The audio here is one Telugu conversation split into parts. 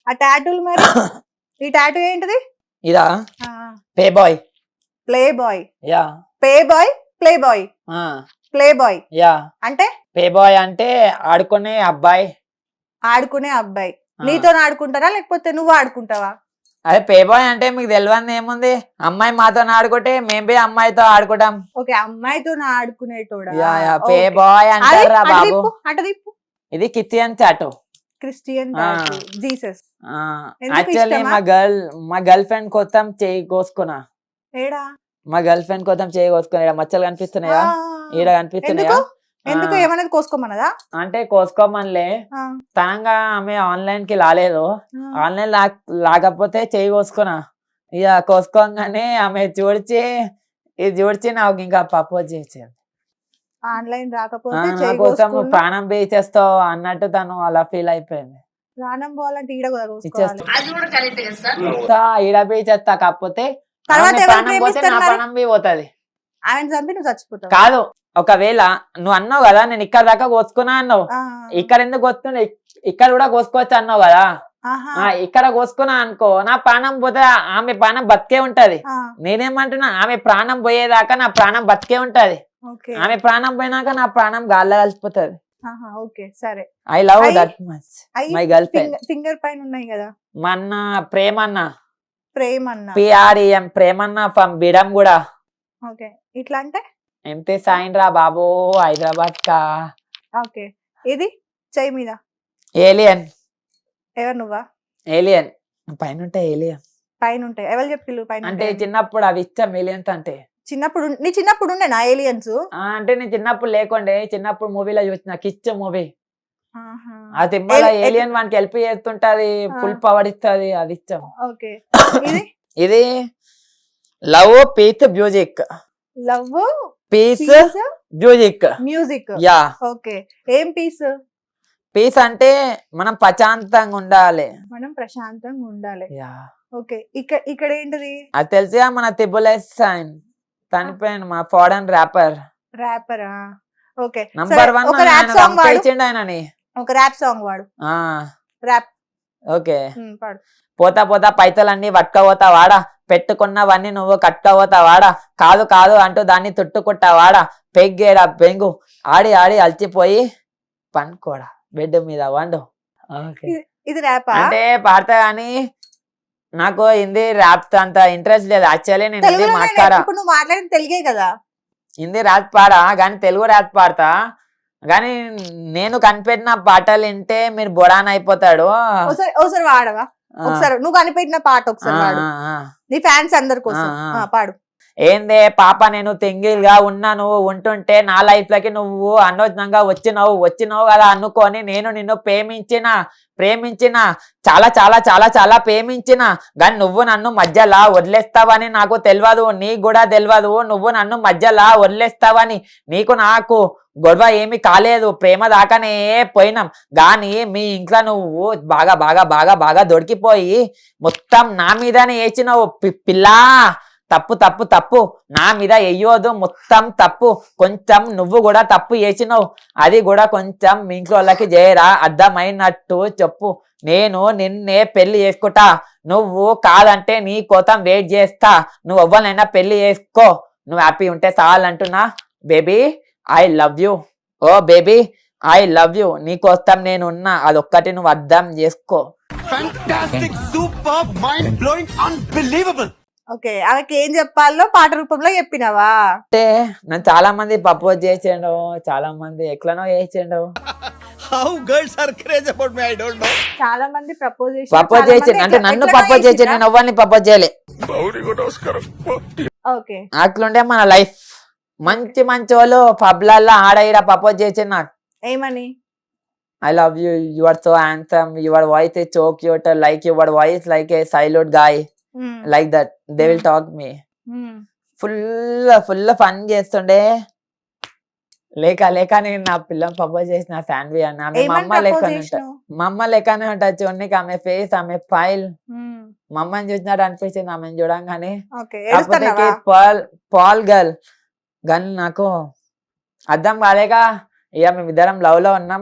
ఆ టాటూలు మరి ఈ టాటూ ఏంటిది? ఇదా pay boy. Play boy. Yeah. Pay boy play boy. Play boy yeah. అంటే పే బాయ్ అంటే ఆడుకునే అబ్బాయి. ఆడుకునే అబ్బాయి. నీతో ఆడుకుంటారా లేకపోతే నువ్వు ఆడుకుంటావా? అదే పే బాయ్ అంటే మీకు తెలియదు ఏముంది, అమ్మాయి మాతో ఆడుకుంటే మేము పోయి అమ్మాయితో ఆడుకుంటాం. ఓకే, అమ్మాయితో ఆడుకునేటోడా? పే బాయ్ అంటారా బాబు. అటు తిప్పు. ఇది Christian tattoo. Christian Jesus. Actually మా గర్ల్ ఫ్రెండ్ కోసం చేయి కోసుకున్నా. ఏడా? మా గర్ల్ ఫ్రెండ్ కోసం చేయి కోసుకున్నా. మచ్చలు కనిపిస్తున్నాయా? ఈడ కనిపిస్తున్నాయా? ఎందుకు ఏమన్నా కోసుకోమన్నదా? అంటే కోసుకోమనిలే, తనంగా ఆమె ఆన్లైన్ కి రాలేదు. ఆన్లైన్ లాగకపోతే చేయి కోసుకున్నా. ఇక కోసుకోగానే ఆమె చూడ్చి నాకు ఇంకా ప్రపోజ్ చేసేది. ఆన్లైన్ రాకపోతే నా కోసం నువ్వు ప్రాణం చేస్తావు అన్నట్టు తను అలా ఫీల్ అయిపోయింది. ప్రాణం పోవాలంటే ఈడ ఈడ చేస్తా, కాకపోతే ప్రాణం పోతుంది. ఆయన చంపి నువ్వు చచ్చిపోతావు. కాదు, ఒకవేళ నువ్వు అన్నావు కదా నేను ఇక్కడ దాకా కోసుకున్నా అన్నావు, ఇక్కడ ఎందుకు కోసుకున్నా, ఇక్కడ కూడా కోసుకోవచ్చు అన్నావు కదా. ఇక్కడ కోసుకున్నా అనుకో నా ప్రాణం పోతే ఆమె ప్రాణం బతికే ఉంటది. నేనేమంటున్నా, ఆమె ప్రాణం పోయేదాకా నా ప్రాణం బతికే ఉంటది. ఆమె ప్రాణం పోయినాక నా ప్రాణం గాల్లో కలిసిపోతుంది. I love that much my girl friend. Finger పైన ఉన్నాయి కదా మా అన్న ప్రేమన్న. PREM ప్రేమన్న ఫ్రమ్ బిడం కూడా. ఓకే, ఇట్లా అంటే ఎంతే సాయిన్ రా బాబు హైదరాబాద్ కా. ఓకే, ఇది చెయ్యి మీద ఏలియన్. ఎవరు నువ్వా? ఏలియన్ పైన ఉంటాయి. ఏలియన్ పైన ఉంటాయి. ఎవరు చెప్పిల్లు పైన అంటే? చిన్నప్పుడు అవి ఇచ్చాం ఏలియన్స్ అంటే. నీ చిన్నప్పుడు ఉండేనా ఏలియన్స్? అంటే నేను చిన్నప్పుడు లేకుండే, చిన్నప్పుడు మూవీలో చూసిన కిచ్ మూవీ. ఆ తిమ్మల ఏలియన్ వానికి హెల్ప్ చేస్తుంటది, ఫుల్ పవర్ ఇస్తుంది, అది ఇచ్చాం. ఓకే, ఇది love piece music. Love piece music. Yeah. Okay, ఏం పీస్? పీస్ అంటే మనం ప్రశాంతంగా ఉండాలి. యా. ఓకే, ఇక్కడ ఏంటిది? అది తెలిసిగా మన తిబులెస్ సైన్ చనిపోయాను, మా ఫారెన్ ర్యాపరా. ఓకే, నంబర్ 1 ఒక ర్యాప్ సాంగ్ వాడు. ర్యాప్. ఓకే, పాడు. పోతా పోతా పైతలన్నీ పట్టుకపోతా వాడా, పెట్టుకున్నవన్నీ నువ్వు కట్టుకపోతా వాడా, కాదు కాదు అంటూ దాన్ని తుట్టుకుంటా వాడా, పెగ్గేడా పెంగు ఆడి ఆడి అలసిపోయి పనుకోడా బెడ్ మీద వండు. ఇది ర్యాప్ అంటే పాడతా గానీ నాకు హిందీ ర్యాప్ అంత ఇంట్రెస్ట్ లేదు. యాక్చువల్లీ నేను హిందీ మాట్లాడా. నువ్వు మాట్లాడిన తెలుగే కదా. హిందీ ర్యాప్ పాడా కానీ తెలుగు ర్యాప్ పాడతా. కానీ నేను కనిపెట్టిన పాటలు వింటే మీరు బొడాన్ అయిపోతాడు. ఒకసారి వాడవా? ఒకసారి నువ్వు కనిపెట్టిన పాట ఒకసారి వాడు, నీ ఫ్యాన్స్ అందరి కోసం. పాడు. ఏందే పాప నేను సింగిల్ గా ఉన్నా, నువ్వు ఉంటుంటే నా లైఫ్ లకి నువ్వు అనవసరంగా వచ్చినావు కదా అనుకొని నేను నిన్ను ప్రేమించిన చాలా చాలా చాలా చాలా ప్రేమించిన, కానీ నువ్వు నన్ను మధ్యలా వదిలేస్తావని నాకు తెలియదు, నీకు కూడా తెలియదు. నువ్వు నన్ను మధ్యలా వదిలేస్తావని, నీకు నాకు గొడవ ఏమి కాలేదు, ప్రేమ దాకానే పోయినాం. కానీ మీ ఇంట్లో నువ్వు బాగా బాగా బాగా బాగా దొరికిపోయి మొత్తం నా మీదనే వేసినావు. పిల్లా తప్పు తప్పు తప్పు నా మీద వెయ్యోదు, మొత్తం తప్పు. కొంచెం నువ్వు కూడా తప్పు చేసినావు, అది కూడా కొంచెం మీ ఇంట్లో వాళ్ళకి చేయరా, అర్థమైనట్టు చెప్పు. నేను నిన్నే పెళ్లి చేసుకుంటా, నువ్వు కాదంటే నీ కోసం వెయిట్ చేస్తా. నువ్వు ఎవ్వరినైనా పెళ్లి చేసుకో, నువ్వు హ్యాపీ ఉంటే చాలంటున్నా. Baby I love you. Oh baby I love you. నీకోసం నేనున్నా, అదొక్కటి నువ్వు అర్థం చేసుకో. ఓకే, ఆమెకి ఏం చెప్పాలో పాట రూపంలో చెప్పినావా? అంటే నన్ను చాలా మంది ప్రపోజ్ చేసిండు, చాలా మంది ఎట్లనో చేసిండు. చాలా మంది ప్రపోజ్ చేసిండు అంటే నన్ను ప్రపోజ్ చేసిండు, నేను ఎవ్వరిని ప్రపోజ్ చేయలే. ఓకే, అట్లుండే మన లైఫ్. మంచి మంచి వాళ్ళు పబ్లల్లో ఆడ ఈడ ప్రపోజ్ చేసిండు నాకు. ఏమని? I love you, you are so handsome, your voice is so cute, like your voice like a silent guy, like that they will talk me. Full fun చేస్తుండే. లేక నేను నా పిల్లని ప్రపోజ్ చేసిన శాన్వి అన్న. మా అమ్మ లెక్కనే ఉంటా, మా అమ్మ లెక్కనే ఉంటా చూడండి. ఆమె ఫేస్, ఆమె ఫైల్ మా అమ్మని చూసినట్టు అనిపించింది ఆమెను చూడంగానే. కాకపోతే పాల్ గర్ల్ కానీ నాకు అర్థం కాలేక ఇక మేమిద్దరం లవ్ లో ఉన్నాం.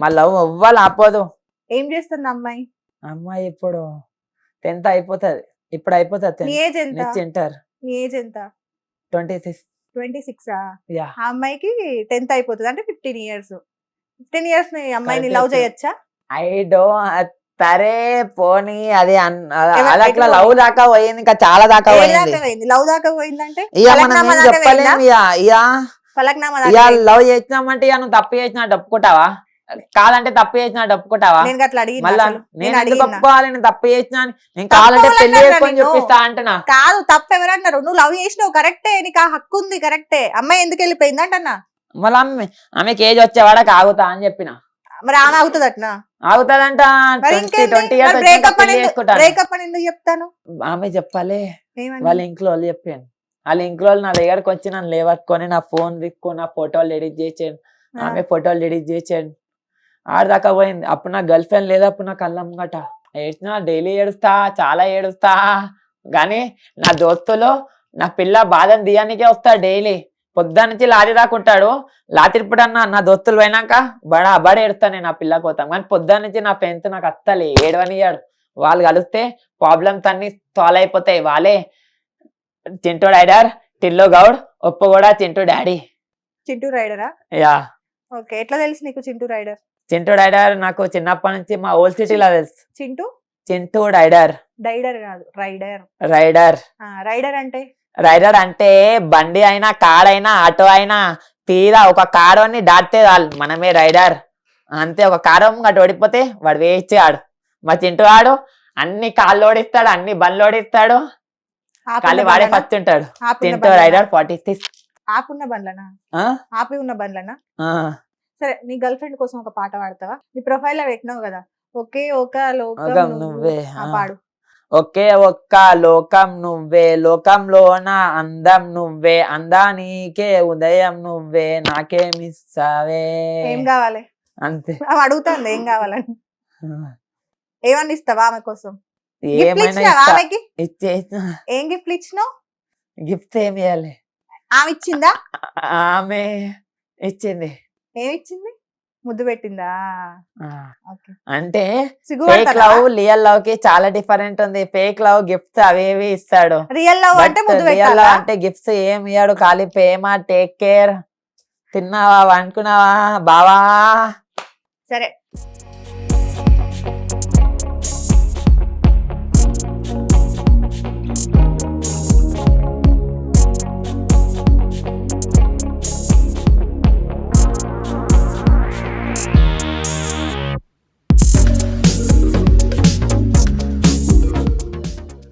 మా లవ్ ఎవ్వరు ఆపోదు. ఏం చేస్తుంది అమ్మాయి? అమ్మాయి ఇప్పుడు 10th అయిపోతుంది, ఇప్పుడు అయిపోతుంది నీ ఏజ్ ఎంత? Next inter. నీ ఏజ్ ఎంత? 26. 26 యా ఆ అమ్మాయికి 10th అయిపోతుంది అంటే 15 years. 15 years ని అమ్మాయిని Correct. లవ్ చేయొచ్చా? ఐ డో సరే పోనీ అది ఎవరు అలా ఎటు లవ్ దాకా పోయింది, ఇంకా చాలా దాకా ఏడు పోయింది. దాకా పోయింది, లవ్ దాకా పోయిందంటే ఇక మనం ఫలక్నామా ఏం దాకా చెప్పలేము. పోయిందా? ఇక ఫలక్నామా ఇక దాకా పోయిందా? లవ్ చేసినామంటే ఇక నువ్వు తప్పు చేసినట్టు ఒప్పుకుంటావా? కాదంటే తప్పు చేసినట్టు ఒప్పుకుంటావా? నేను అట్లా అడిగిన మళ్ళా అసలు. నేను నేను ఎందుకు అడిగిన ఒప్పుకోవాలి? నేను తప్పు చేసినా అని? నేను తప్పు కావాలంటే పెళ్లి ఎవరన్నారు చేసుకొని నిన్ను? చూపిస్తా అంటున్నా. కాదు, తప్పు ఎవరన్నారు? నువ్వు లవ్ చేసినావు కరెక్టే, నీకు ఆ హక్కు ఉంది కరెక్టే. అమ్మాయి ఎందుకు వెళ్ళిపోయింది అంటన్నా. మళ్ళీ ఆమెకి ఏజ్ వచ్చేవాడకి ఆగుతా అని చెప్పిన. మరి ఆమె అవుతుంది అట్నా? ఆగుతాదంట. మరి 20 years బ్రేకప్ వచ్చాక పెళ్లి చేసుకుంటాను. బ్రేకప్ అని ఎందుకు చెప్తాను? ఆమె చెప్పాలి, ఏమని? వాళ్ళ ఇంట్లో వాళ్ళు చెప్పాను. వాళ్ళ ఇంట్లో వాళ్ళు నా దగ్గరకు వచ్చి నన్ను లేవట్టుకొని నా ఫోన్ తీసుకొని నా ఫోటోలు ఎడిట్ చేసాను, ఆమె ఫోటోలు ఎడిట్ చేసాను. ఆడదాకా పోయింది. అప్పుడు నా గర్ల్ ఫ్రెండ్ లేదు, అప్పుడు నా కళ్ళం గట ఏడ్చినా, డైలీ ఏడుస్తా, చాలా ఏడుస్తా. కానీ నా దోస్తులు నా పిల్ల బాధను దియానికే వస్తా డైలీ. పొద్దున్న నుంచి లారీ రాకుంటాడు, లాతిరిప్పుడన్నా నా దోస్తులు పోయినాక బడ ఏడుస్తా నేను నా పిల్ల కోతాం. కానీ పొద్దున్న నుంచి నా ఫ్రెండ్స్ నాకు అత్తలే ఏడవనియాడు. వాళ్ళు కలిస్తే ప్రాబ్లమ్స్ అన్ని సాల్వ్ అయిపోతాయి. వాళ్ళే చింటూ రైడర్, టిల్లు గౌడ్, ఒప్పు కూడా చింటూ డాడీ. చింటూ రైడరా? యా ఓకే, ఎట్లా తెలుసు నీకు చింటూ రైడర్? చింటూ రైడర్ నాకు చిన్నప్పటి నుంచి మా ఓల్డ్ సిటీలో తెలుసు. చింటూ చింటూ రైడర్. డైడర్ కాదు, రైడర్. రైడర్. రైడర్ అంటే రైడర్ అంటే బండి అయినా కార్ అయినా ఆటో అయినా తీరా ఒక కారుని దాటితే మనమే రైడర్. అంతే, ఒక కారు అటు ఓడిపోతే వాడు వేయించాడు. మా చింటూ వాడు అన్ని కాళ్ళు ఓడిస్తాడు, అన్ని బండ్లు ఓడిస్తాడు, ఖాళీ వాడే ఫస్ట్ ఉంటాడు. చింటూ రైడర్ 46. ఆపున్న బండ్లనా? ఆపి ఉన్న బండ్లనా? సరే, నీ గర్ల్ ఫ్రెండ్ కోసం ఒక పాట పాడతావా? నీ ప్రొఫైల్ లో పెట్టినావు కదా, ఒకే ఒక లోకం నువ్వే. పాడు. ఒకే ఒక్క లోకం నువ్వే, లోకంలోన అందం నువ్వే, అందానికే ఉదయం నువ్వే, నాకేమిస్తావే. ఏం కావాలి? అంతే. ఆమె అడుగుతుంది ఏం కావాలని. ఏమన్నా ఇస్తావా ఆమె కోసం? ఏమైనా ఆమెకి ఇచ్చేసిన. ఏం గిఫ్ట్ ఇచ్చినావు? గిఫ్ట్ ఏమి ఇవ్వాలి? ఆమె ఇచ్చిందా? ఆమె ఇచ్చింది. ఏమిచ్చింది? ముద్దు పెట్టిందా? అంటే ఫేక్ లవ్ రియల్ లవ్ కి చాలా డిఫరెంట్ ఉంది. ఫేక్ లవ్ గిఫ్ట్స్ అవేవి ఇస్తాడు, రియల్ లవ్ అంటే ముద్దు పెట్టాలా? రియల్ లవ్ అంటే గిఫ్ట్స్ ఏమి ఇయ్యాడు, ఖాళీ ప్రేమ, టేక్ కేర్, తిన్నావా, అనుకున్నావా బావా. సరే,